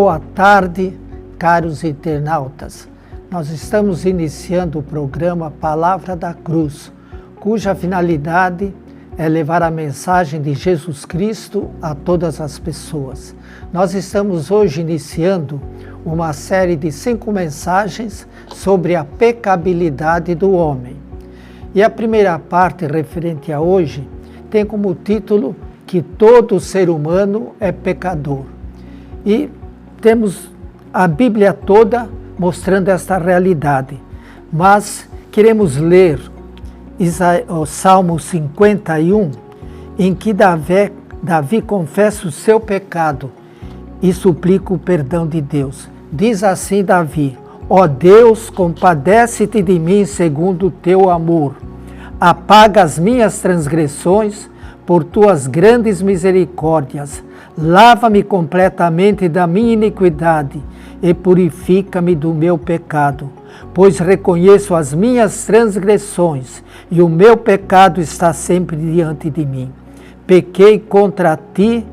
Boa tarde, caros internautas. Nós estamos iniciando o programa Palavra da Cruz, cuja finalidade é levar a mensagem de Jesus Cristo a todas as pessoas. Nós estamos hoje iniciando uma série de 5 mensagens sobre a pecabilidade do homem. E a primeira parte, referente a hoje, tem como título que todo ser humano é pecador. E temos a Bíblia toda mostrando esta realidade, mas queremos ler o Salmo 51, em que Davi confessa o seu pecado e suplica o perdão de Deus. Diz assim Davi: ó Deus, compadece-te de mim segundo o teu amor, apaga as minhas transgressões por tuas grandes misericórdias, lava-me completamente da minha iniquidade e purifica-me do meu pecado, pois reconheço as minhas transgressões e o meu pecado está sempre diante de mim. Pequei contra ti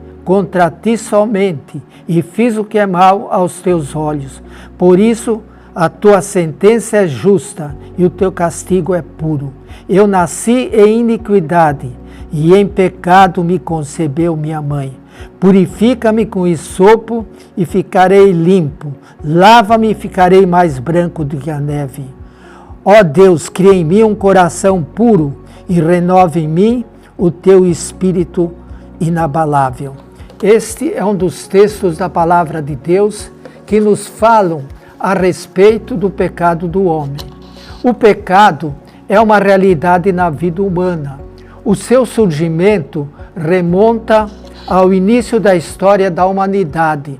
somente, e fiz o que é mal aos teus olhos. Por isso, a tua sentença é justa e o teu castigo é puro. Eu nasci em iniquidade, e em pecado me concebeu minha mãe. Purifica-me com hisopo e ficarei limpo. Lava-me e ficarei mais branco do que a neve. Ó Deus, cria em mim um coração puro e renova em mim o teu espírito inabalável. Este é um dos textos da palavra de Deus que nos falam a respeito do pecado do homem. O pecado é uma realidade na vida humana. O seu surgimento remonta ao início da história da humanidade.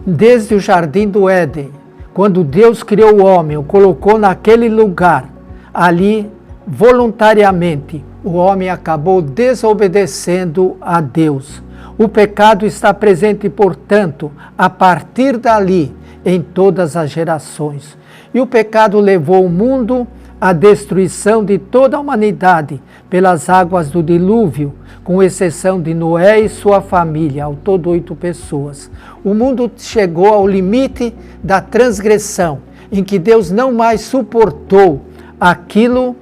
Desde o Jardim do Éden, quando Deus criou o homem, o colocou naquele lugar, ali, voluntariamente, o homem acabou desobedecendo a Deus. O pecado está presente, portanto, a partir dali, em todas as gerações. E o pecado levou o mundo à destruição de toda a humanidade pelas águas do dilúvio, com exceção de Noé e sua família, ao todo 8 pessoas. O mundo chegou ao limite da transgressão, em que Deus não mais suportou aquilo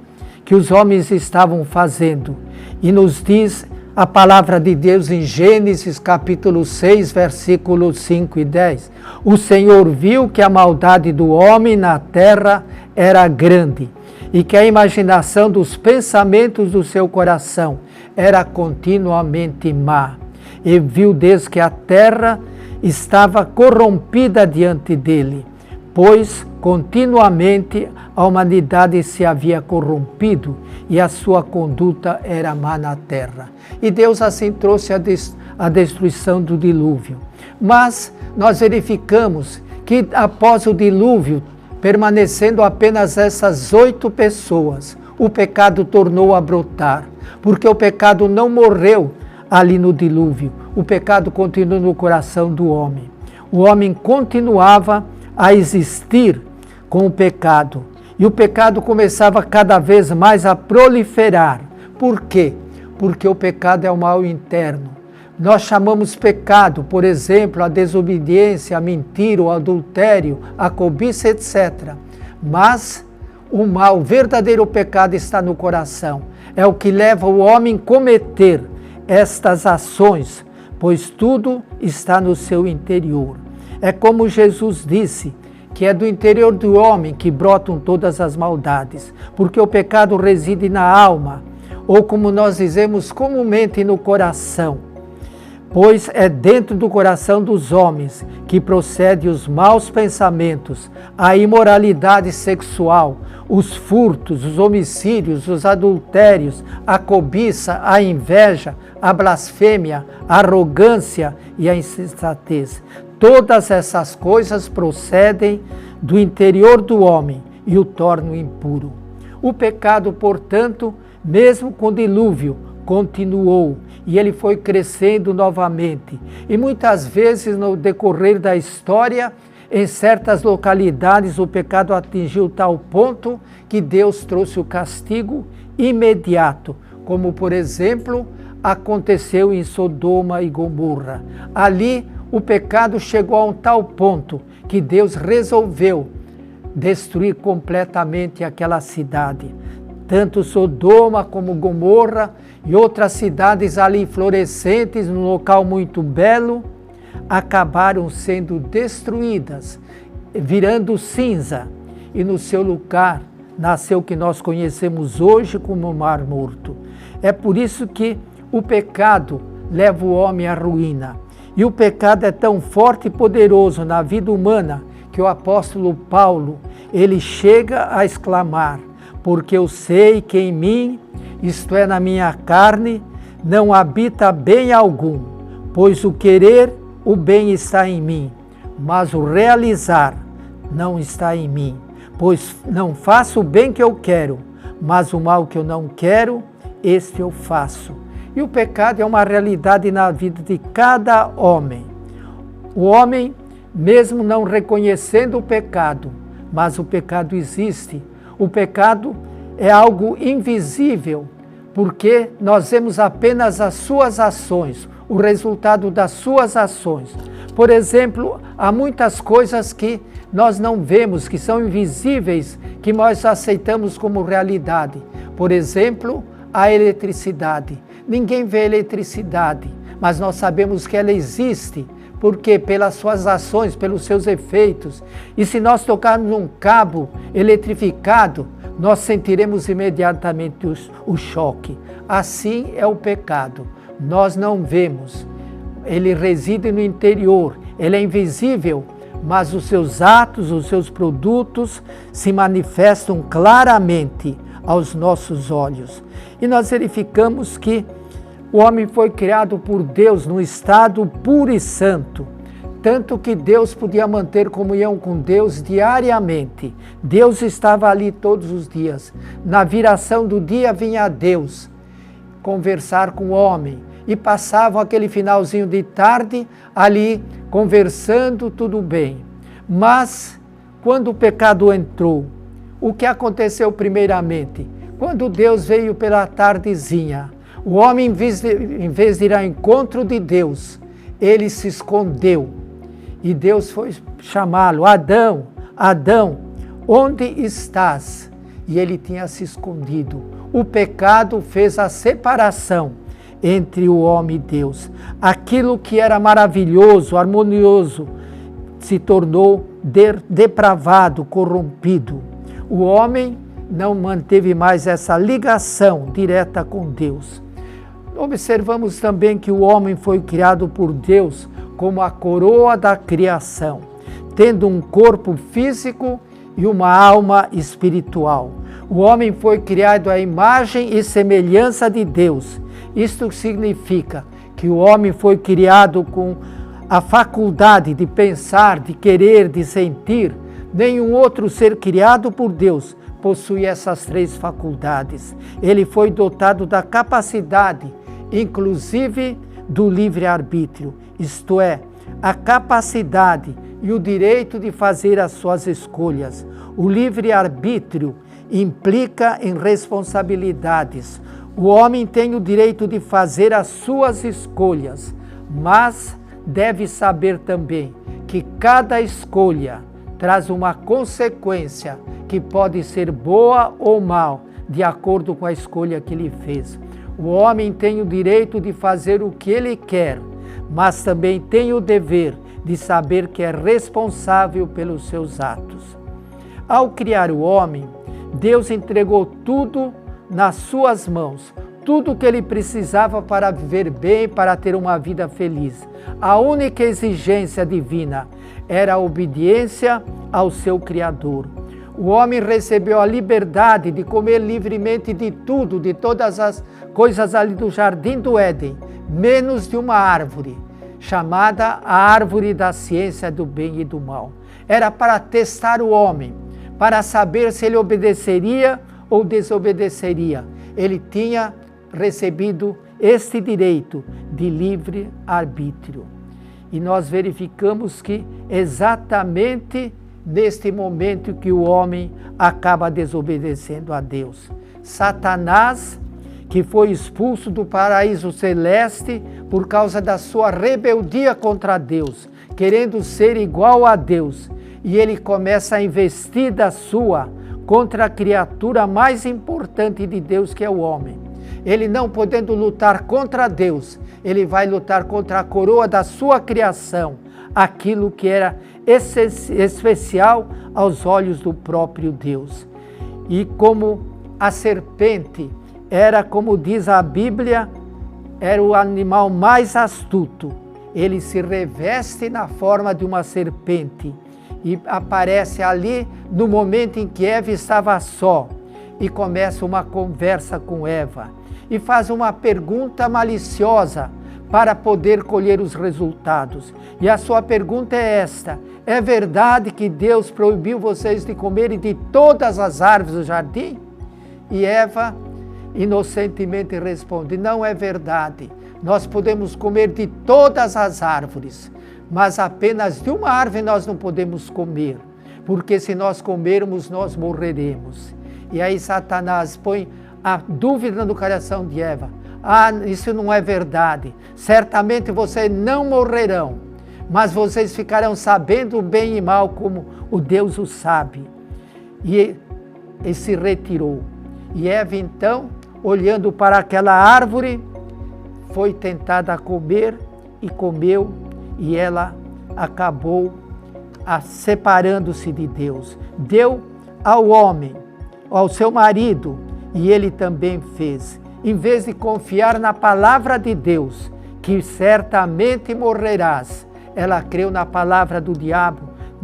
que os homens estavam fazendo. E nos diz a palavra de Deus em Gênesis capítulo 6, versículos 5 e 10. O Senhor viu que a maldade do homem na terra era grande, e que a imaginação dos pensamentos do seu coração era continuamente má. E viu Deus que a terra estava corrompida diante dele, pois continuamente a humanidade se havia corrompido e a sua conduta era má na terra. E Deus assim trouxe a destruição do dilúvio. Mas nós verificamos que após o dilúvio, permanecendo apenas essas 8 pessoas, o pecado tornou a brotar, porque o pecado não morreu ali no dilúvio, o pecado continuou no coração do homem. O homem continuava a existir com o pecado, e o pecado começava cada vez mais a proliferar. Por quê? Porque o pecado é o mal interno. Nós chamamos pecado, por exemplo, a desobediência, a mentira, o adultério, a cobiça, etc. Mas o mal, o verdadeiro pecado está no coração. É o que leva o homem a cometer estas ações, pois tudo está no seu interior. É como Jesus disse, que é do interior do homem que brotam todas as maldades, porque o pecado reside na alma, ou como nós dizemos comumente, no coração. Pois é dentro do coração dos homens que procedem os maus pensamentos, a imoralidade sexual, os furtos, os homicídios, os adultérios, a cobiça, a inveja, a blasfêmia, a arrogância e a insensatez. Todas essas coisas procedem do interior do homem e o tornam impuro. O pecado, portanto, mesmo com o dilúvio, continuou e ele foi crescendo novamente. E muitas vezes, no decorrer da história, em certas localidades, o pecado atingiu tal ponto que Deus trouxe o castigo imediato, como, por exemplo, aconteceu em Sodoma e Gomorra. Ali, o pecado chegou a um tal ponto que Deus resolveu destruir completamente aquela cidade. Tanto Sodoma como Gomorra e outras cidades ali florescentes, num local muito belo, acabaram sendo destruídas, virando cinza, e no seu lugar nasceu o que nós conhecemos hoje como o Mar Morto. É por isso que o pecado leva o homem à ruína. E o pecado é tão forte e poderoso na vida humana que o apóstolo Paulo, ele chega a exclamar: porque eu sei que em mim, isto é, na minha carne, não habita bem algum, pois o querer, o bem está em mim, mas o realizar não está em mim. Pois não faço o bem que eu quero, mas o mal que eu não quero, este eu faço. E o pecado é uma realidade na vida de cada homem. O homem, mesmo não reconhecendo o pecado, mas o pecado existe. O pecado é algo invisível, porque nós vemos apenas as suas ações, o resultado das suas ações. Por exemplo, há muitas coisas que nós não vemos, que são invisíveis, que nós aceitamos como realidade. Por exemplo, a eletricidade. Ninguém vê eletricidade, mas nós sabemos que ela existe, porque pelas suas ações, pelos seus efeitos. E se nós tocarmos num cabo eletrificado, nós sentiremos imediatamente o choque. Assim é o pecado. Nós não vemos. Ele reside no interior, ele é invisível, mas os seus atos, os seus produtos se manifestam claramente aos nossos olhos. E nós verificamos que o homem foi criado por Deus num estado puro e santo, tanto que Deus podia manter comunhão com Deus diariamente. Deus estava ali todos os dias. Na viração do dia vinha Deus conversar com o homem, e passavam aquele finalzinho de tarde ali conversando, tudo bem. Mas quando o pecado entrou, o que aconteceu primeiramente? Quando Deus veio pela tardezinha, o homem, em vez de ir ao encontro de Deus, ele se escondeu. E Deus foi chamá-lo: Adão, Adão, onde estás? E ele tinha se escondido. O pecado fez a separação entre o homem e Deus. Aquilo que era maravilhoso, harmonioso, se tornou depravado, corrompido. O homem não manteve mais essa ligação direta com Deus. Observamos também que o homem foi criado por Deus como a coroa da criação, tendo um corpo físico e uma alma espiritual. O homem foi criado à imagem e semelhança de Deus. Isto significa que o homem foi criado com a faculdade de pensar, de querer, de sentir. Nenhum outro ser criado por Deus possui essas três faculdades. Ele foi dotado da capacidade, inclusive do livre-arbítrio, isto é, a capacidade e o direito de fazer as suas escolhas. O livre-arbítrio implica em responsabilidades. O homem tem o direito de fazer as suas escolhas, mas deve saber também que cada escolha traz uma consequência que pode ser boa ou mal, de acordo com a escolha que ele fez. O homem tem o direito de fazer o que ele quer, mas também tem o dever de saber que é responsável pelos seus atos. Ao criar o homem, Deus entregou tudo nas suas mãos, tudo o que ele precisava para viver bem, para ter uma vida feliz. A única exigência divina era a obediência ao seu Criador. O homem recebeu a liberdade de comer livremente de tudo, de todas as coisas ali do jardim do Éden, menos de uma árvore, chamada a árvore da ciência do bem e do mal. Era para testar o homem, para saber se ele obedeceria ou desobedeceria. Ele tinha recebido este direito de livre arbítrio. E nós verificamos que exatamente neste momento que o homem acaba desobedecendo a Deus. Satanás, que foi expulso do paraíso celeste por causa da sua rebeldia contra Deus, querendo ser igual a Deus. E ele começa a investida sua contra a criatura mais importante de Deus, que é o homem. Ele, não podendo lutar contra Deus, ele vai lutar contra a coroa da sua criação, aquilo que era especial aos olhos do próprio Deus. E como a serpente era, como diz a Bíblia, era o animal mais astuto. Ele se reveste na forma de uma serpente e aparece ali no momento em que Eva estava só e começa uma conversa com Eva e faz uma pergunta maliciosa para poder colher os resultados. E a sua pergunta é esta: é verdade que Deus proibiu vocês de comerem de todas as árvores do jardim? E Eva inocentemente responde: não é verdade. Nós podemos comer de todas as árvores, mas apenas de uma árvore nós não podemos comer, porque se nós comermos, nós morreremos. E aí Satanás põe a dúvida no coração de Eva: isso não é verdade. Certamente vocês não morrerão, mas vocês ficarão sabendo o bem e mal como o Deus o sabe. E se retirou. E Eva, então, olhando para aquela árvore, foi tentada a comer e comeu, e ela acabou separando-se de Deus. Deu ao homem, ao seu marido, e ele também fez. Em vez de confiar na palavra de Deus, que certamente morrerás, ela creu na palavra do diabo.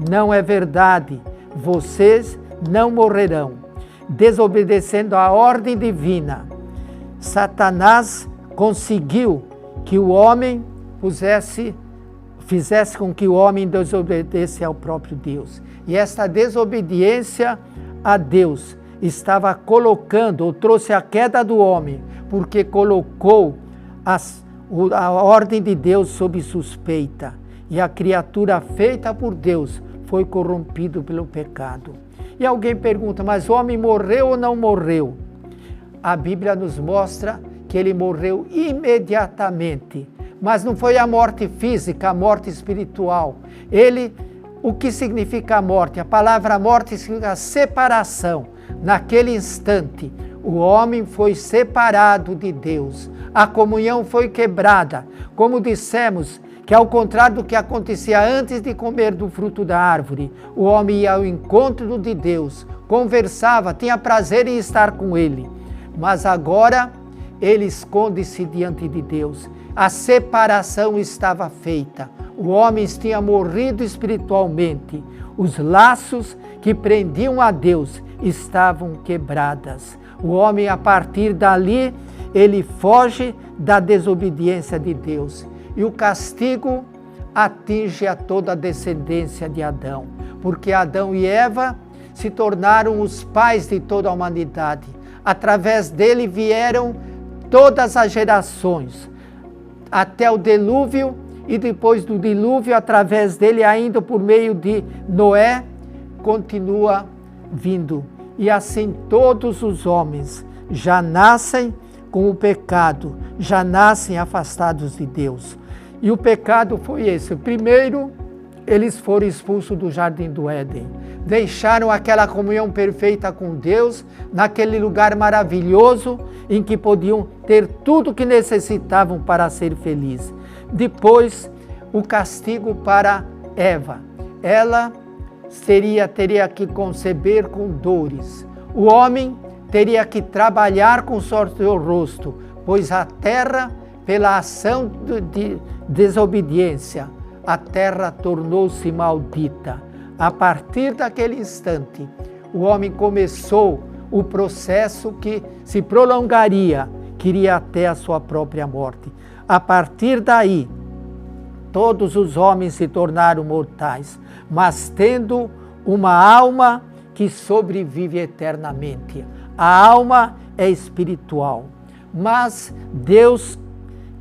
Não é verdade, vocês não morrerão. Desobedecendo a ordem divina, Satanás conseguiu que o homem fizesse com que o homem desobedecesse ao próprio Deus. E esta desobediência a Deus estava colocando, ou trouxe a queda do homem, porque colocou a ordem de Deus sob suspeita. E a criatura feita por Deus foi corrompido pelo pecado. E alguém pergunta: mas o homem morreu ou não morreu? A Bíblia nos mostra que ele morreu imediatamente. Mas não foi a morte física, a morte espiritual. O que significa a morte? A palavra morte significa separação. Naquele instante, o homem foi separado de Deus. A comunhão foi quebrada. Como dissemos, que ao contrário do que acontecia antes de comer do fruto da árvore, o homem ia ao encontro de Deus, conversava, tinha prazer em estar com Ele. Mas agora, ele esconde-se diante de Deus. A separação estava feita. O homem tinha morrido espiritualmente. Os laços que prendiam a Deus estavam quebrados. O homem, a partir dali, ele foge da desobediência de Deus. E o castigo atinge a toda a descendência de Adão, porque Adão e Eva se tornaram os pais de toda a humanidade. Através dele vieram todas as gerações, até o dilúvio, e depois do dilúvio, através dele, ainda por meio de Noé, continua vindo. E assim todos os homens já nascem com o pecado, já nascem afastados de Deus. E o pecado foi esse. Primeiro, eles foram expulsos do jardim do Éden. Deixaram aquela comunhão perfeita com Deus, naquele lugar maravilhoso em que podiam ter tudo o que necessitavam para ser felizes. Depois, o castigo para Eva. Ela teria que conceber com dores. O homem teria que trabalhar com sorte do rosto, pois a terra, pela ação de desobediência, a terra tornou-se maldita. A partir daquele instante, o homem começou o processo que se prolongaria, que iria até a sua própria morte. A partir daí, todos os homens se tornaram mortais, mas tendo uma alma que sobrevive eternamente. A alma é espiritual, mas Deus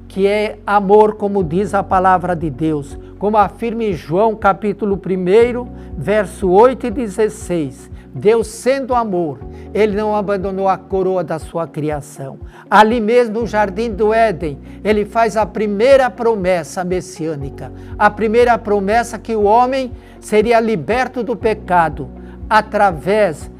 que é amor, como diz a palavra de Deus, como afirma em João capítulo 1, verso 8 e 16. Deus, sendo amor, Ele não abandonou a coroa da sua criação. Ali mesmo no Jardim do Éden, Ele faz a primeira promessa messiânica, a primeira promessa que o homem seria liberto do pecado, através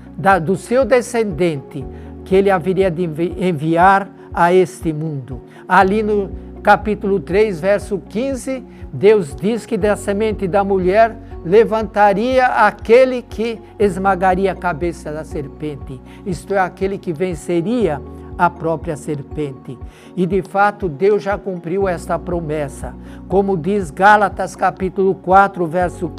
do seu descendente, que Ele haveria de enviar a este mundo. Ali no capítulo 3, verso 15, Deus diz que da semente da mulher levantaria aquele que esmagaria a cabeça da serpente, isto é, aquele que venceria a própria serpente. E de fato Deus já cumpriu esta promessa, como diz Gálatas capítulo 4, verso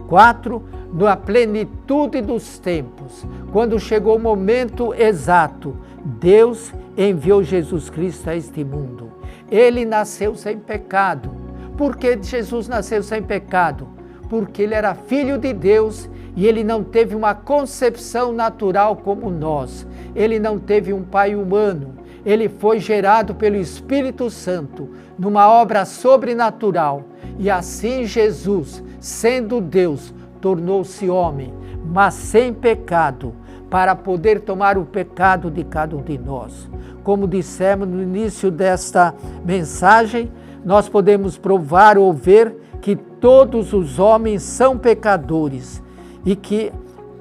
4, na plenitude dos tempos, quando chegou o momento exato, Deus enviou Jesus Cristo a este mundo. Ele nasceu sem pecado. Por que Jesus nasceu sem pecado? Porque ele era filho de Deus e ele não teve uma concepção natural como nós. Ele não teve um pai humano. Ele foi gerado pelo Espírito Santo numa obra sobrenatural. E assim Jesus, sendo Deus, tornou-se homem, mas sem pecado, para poder tomar o pecado de cada um de nós. Como dissemos no início desta mensagem, nós podemos provar ou ver que todos os homens são pecadores e que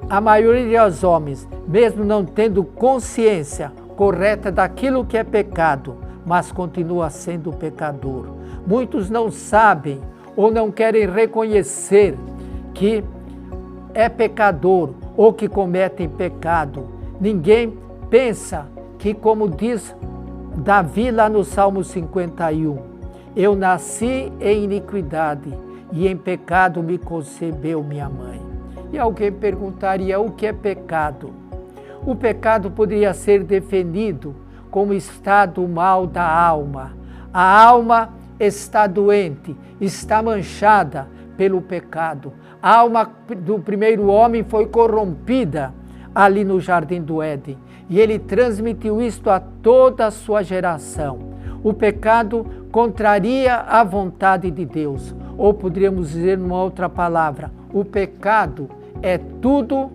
a maioria dos homens, mesmo não tendo consciência correta daquilo que é pecado, mas continua sendo pecador. Muitos não sabem ou não querem reconhecer que é pecador ou que cometem pecado. Ninguém pensa que, como diz Davi lá no Salmo 51, eu nasci em iniquidade e em pecado me concebeu minha mãe. E alguém perguntaria, o que é pecado? O pecado poderia ser definido como estado mal da alma. A alma está doente, está manchada pelo pecado. A alma do primeiro homem foi corrompida ali no Jardim do Éden. E ele transmitiu isto a toda a sua geração. O pecado contraria a vontade de Deus. Ou poderíamos dizer numa outra palavra, o pecado é tudo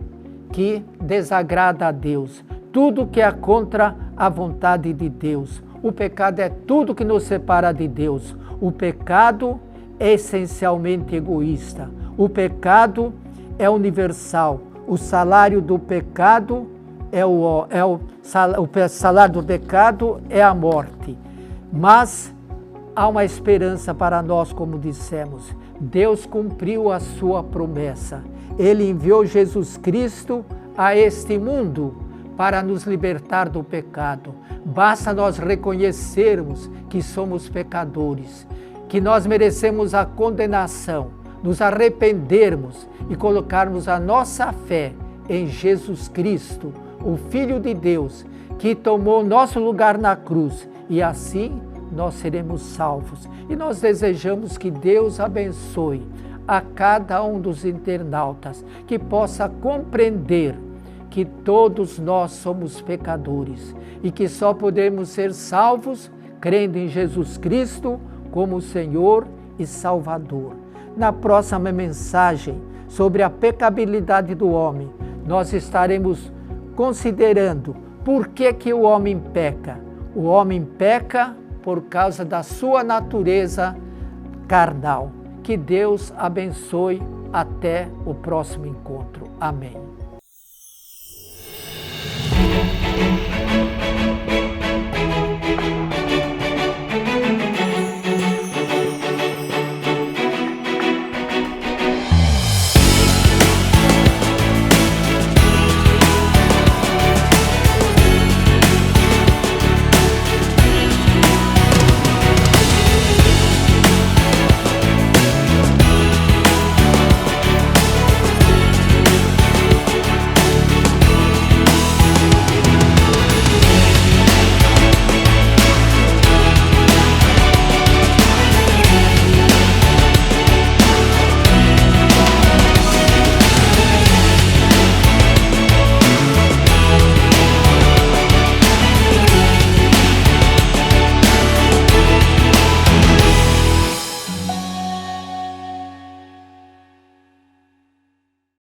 que desagrada a Deus. Tudo que é contra a vontade de Deus. O pecado é tudo que nos separa de Deus. O pecado é essencialmente egoísta. O pecado é universal. O salário do pecado o salário do pecado é a morte. Mas há uma esperança para nós, como dissemos. Deus cumpriu a sua promessa. Ele enviou Jesus Cristo a este mundo para nos libertar do pecado. Basta nós reconhecermos que somos pecadores, que nós merecemos a condenação, nos arrependermos e colocarmos a nossa fé em Jesus Cristo, o Filho de Deus, que tomou nosso lugar na cruz, e assim nós seremos salvos. E nós desejamos que Deus abençoe a cada um dos internautas, que possa compreender que todos nós somos pecadores e que só podemos ser salvos crendo em Jesus Cristo como Senhor e Salvador. Na próxima mensagem sobre a pecabilidade do homem, nós estaremos considerando por que o homem peca. O homem peca por causa da sua natureza carnal. Que Deus abençoe. Até o próximo encontro. Amém.